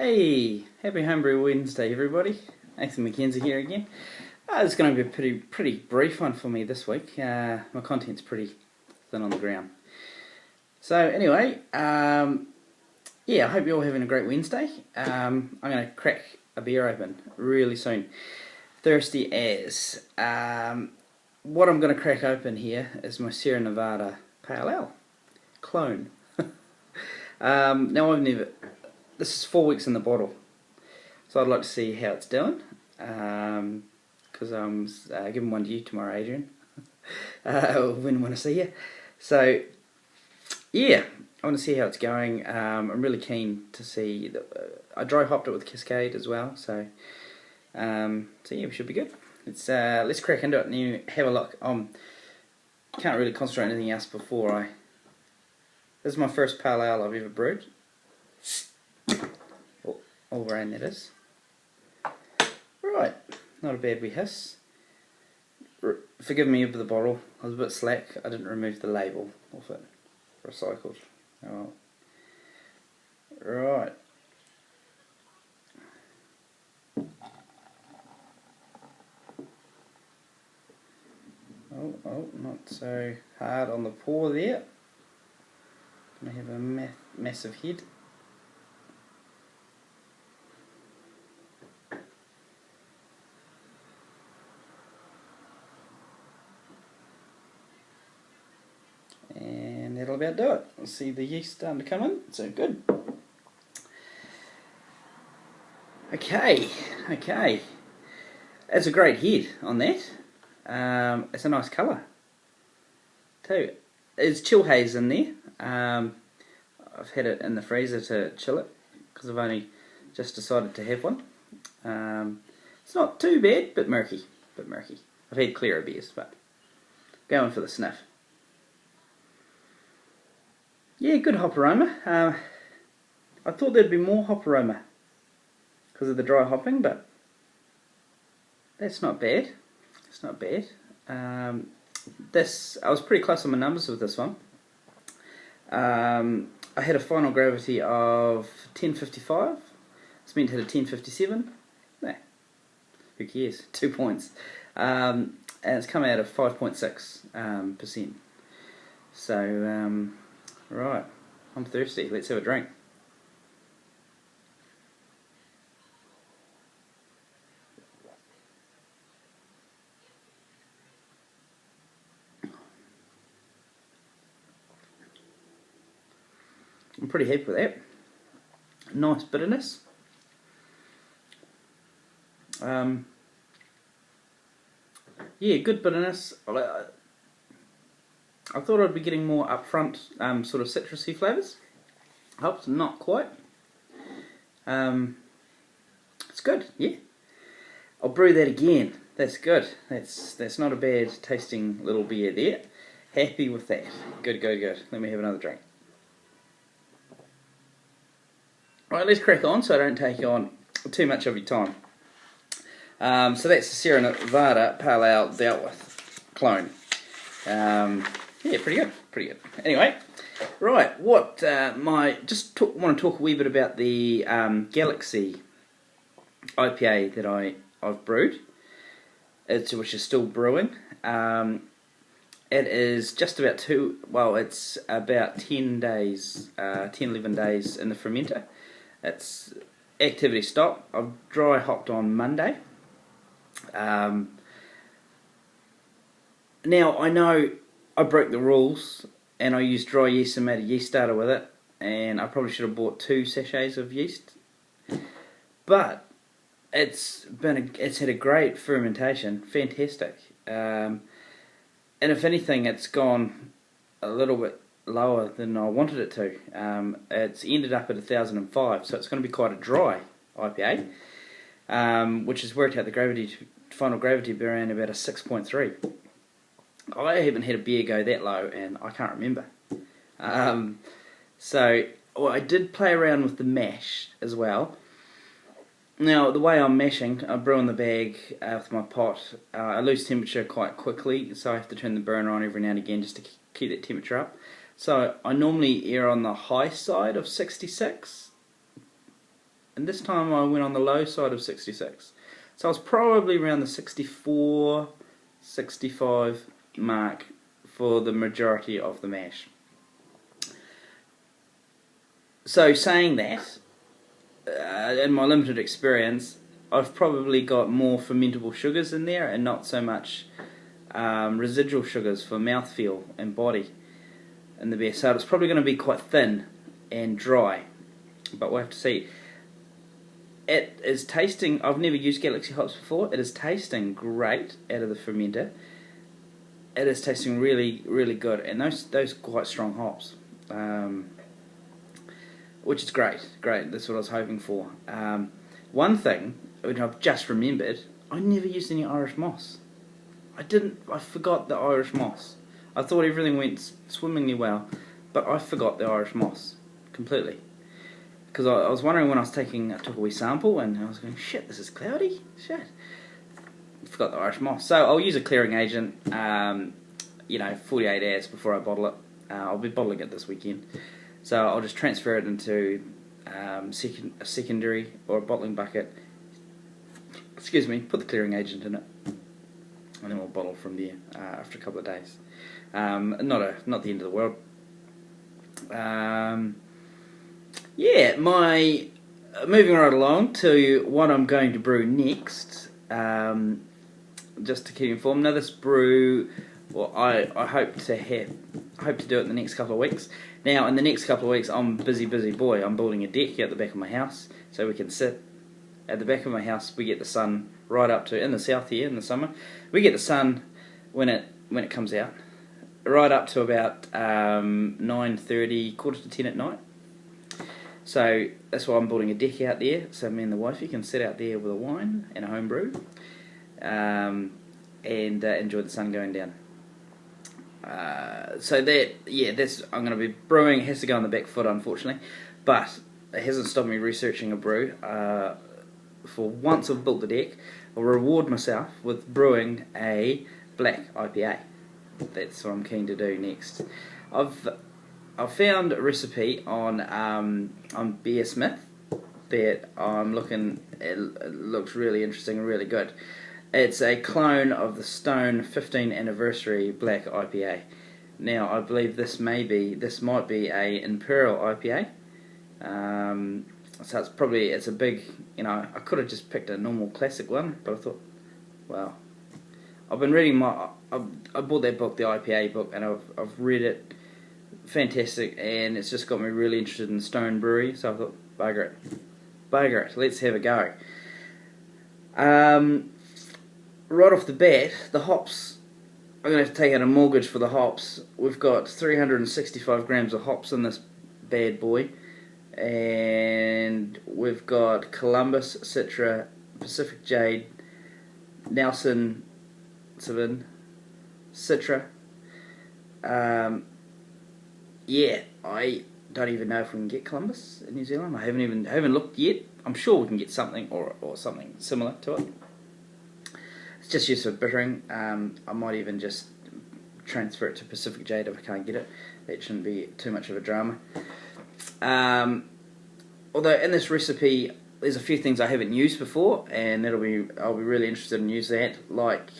Hey, happy Homebrew Wednesday, everybody. Nathan McKenzie here again. It's going to be a pretty brief one for me this week. My content's pretty thin on the ground. So anyway, I hope you're all having a great Wednesday. I'm going to crack a beer open really soon. Thirsty as. What I'm going to crack open here is my Sierra Nevada Pale Ale clone. Now this is 4 weeks in the bottle, so I'd like to see how it's doing, because I'm giving one to you tomorrow, Adrian, when I see you. So yeah, I want to see how it's going. I'm really keen to see. I dry hopped it with Cascade as well, so yeah, we should be good. Let's crack into it and you have a look. Can't really concentrate on anything else before This is my first pale ale I've ever brewed. All grain, that is. Right, not a bad wee hiss. Forgive me over the bottle, I was a bit slack. I didn't remove the label off it. Recycled. Oh well. Right. Oh, not so hard on the pour there. Gonna have a massive head. And that'll about do it. We'll see the yeast starting to come in, so good. Okay. It's a great head on that. It's a nice colour too. There's chill haze in there. I've had it in the freezer to chill it because I've only just decided to have one. It's not too bad, but murky. I've had clearer beers, but going for the sniff. Yeah, good hop aroma. I thought there'd be more hop aroma because of the dry hopping, but that's not bad. It's not bad. I was pretty close on my numbers with this one. I had a final gravity of 1055. It's meant to hit a 1057. Nah, who cares? 2 points. And it's come out of 5.6%. So, right, I'm thirsty. Let's have a drink. I'm pretty happy with that. Nice bitterness. Yeah, good bitterness. I thought I'd be getting more upfront sort of citrusy flavours. Hops, not quite. It's good, yeah. I'll brew that again. That's good. That's not a bad tasting little beer there. Happy with that. Good. Let me have another drink. Right, let's crack on so I don't take on too much of your time. So that's the Sierra Nevada Pale Ale dealt with clone. Yeah, pretty good. Anyway, right, want to talk a wee bit about the Galaxy IPA that I've brewed, which is still brewing. It is just about it's about 10 days, 11 days in the fermenter. It's activity stop. I've dry hopped on Monday. Now I know I broke the rules and I used dry yeast and made a yeast starter with it, and I probably should have bought 2 sachets of yeast. But it's had a great fermentation, fantastic. And if anything, it's gone a little bit lower than I wanted it to. It's ended up at 1005, so it's going to be quite a dry IPA, which has worked out the final gravity to be around about a 6.3. I haven't had a beer go that low, and I can't remember. I did play around with the mash as well. Now, the way I'm mashing, I brew in the bag with my pot. I lose temperature quite quickly, so I have to turn the burner on every now and again just to keep that temperature up. So I normally err on the high side of 66, and this time I went on the low side of 66. So I was probably around the 64, 65 mark for the majority of the mash. So saying that, in my limited experience, I've probably got more fermentable sugars in there and not so much residual sugars for mouthfeel and body in the beer. So it's probably going to be quite thin and dry, but we'll have to see. It is tasting, I've never used Galaxy hops before, it is tasting great out of the fermenter. It is tasting really, really good, and those quite strong hops, which is great, that's what I was hoping for. One thing, which I've just remembered, I never used any Irish moss. I forgot the Irish moss. I thought everything went swimmingly well, but I forgot the Irish moss completely. Because I was wondering when I took a wee sample, and I was going, shit, this is cloudy, shit. Forgot the Irish moss. So I'll use a clearing agent, 48 hours before I bottle it. I'll be bottling it this weekend. So I'll just transfer it into a secondary or a bottling bucket. Excuse me, put the clearing agent in it, and then we'll bottle from there after a couple of days. Not the end of the world. Yeah, moving right along to what I'm going to brew next. Just to keep you informed. Now this brew, well, I hope to do it in the next couple of weeks. Now in the next couple of weeks, I'm busy boy. I'm building a deck at the back of my house, so we can sit at the back of my house. We get the sun right up to, in the south here in the summer, we get the sun when it comes out, right up to about 9:30, quarter to 10 at night. So that's why I'm building a deck out there, so me and the wifey can sit out there with a wine and a home brew, and enjoy the sun going down. So that's I'm going to be brewing. It has to go on the back foot, unfortunately, but it hasn't stopped me researching a brew. For once I've built the deck, I'll reward myself with brewing a black IPA. That's what I'm keen to do next. I've found a recipe on Beer Smith that I'm looking. It looks really interesting and really good. It's a clone of the Stone 15th Anniversary Black IPA. Now I believe this might be a Imperial IPA. So it's a big, I could have just picked a normal classic one, but I thought, well, I've been reading I bought that book, the IPA book, and I've read it. Fantastic, and it's just got me really interested in Stone Brewery, so I thought, bugger it, let's have a go. Right off the bat, the hops, I'm going to have to take out a mortgage for the hops. We've got 365 grams of hops in this bad boy, and we've got Columbus, Citra, Pacific Jade, Nelson Sauvin, Citra. Yeah, I don't even know if we can get Columbus in New Zealand. I haven't looked yet. I'm sure we can get something or something similar to it. It's just used for bittering. I might even just transfer it to Pacific Jade if I can't get it. That shouldn't be too much of a drama. Although in this recipe, there's a few things I haven't used before, and I'll be really interested in use that. Like,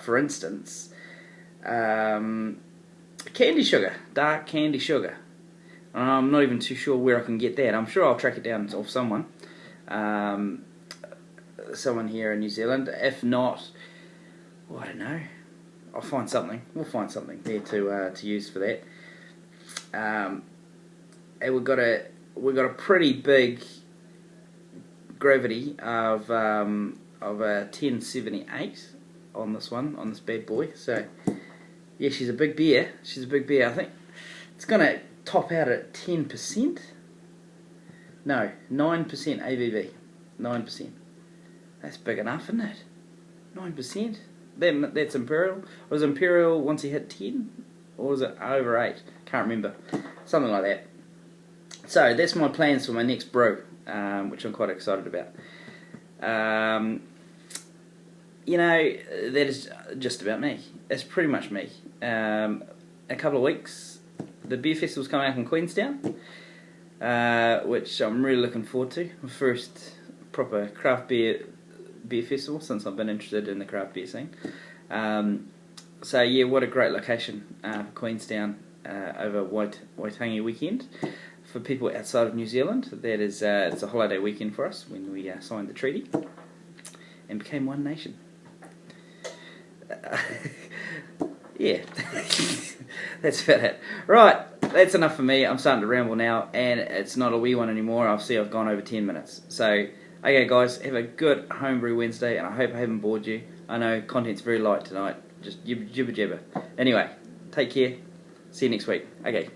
for instance, candy sugar, dark candy sugar. I'm not even too sure where I can get that. I'm sure I'll track it down off someone here in New Zealand. If not, well, I don't know. I'll find something. We'll find something there to use for that. And we've got a pretty big gravity of a 1078 on this bad boy. So yeah, she's a big beer. I think it's gonna top out at 10%. No, 9% ABV. 9%. That's big enough, isn't it? 9%. That's Imperial. Was Imperial once he hit 10? Or was it over 8? Can't remember. Something like that. So that's my plans for my next brew, which I'm quite excited about. That is just about me. It's pretty much me. A couple of weeks, the beer festival's coming up in Queenstown. which I'm really looking forward to. My first proper craft beer festival since I've been interested in the craft beer scene. So yeah, what a great location for Queenstown over Waitangi weekend. For people outside of New Zealand, that is it's a holiday weekend for us when we signed the treaty and became one nation. Yeah, that's about it. Right, that's enough for me. I'm starting to ramble now, and it's not a wee one anymore. I've gone over 10 minutes. So, okay guys, have a good homebrew Wednesday, and I hope I haven't bored you. I know content's very light tonight, just jibber jabber. Anyway, take care. See you next week. Okay.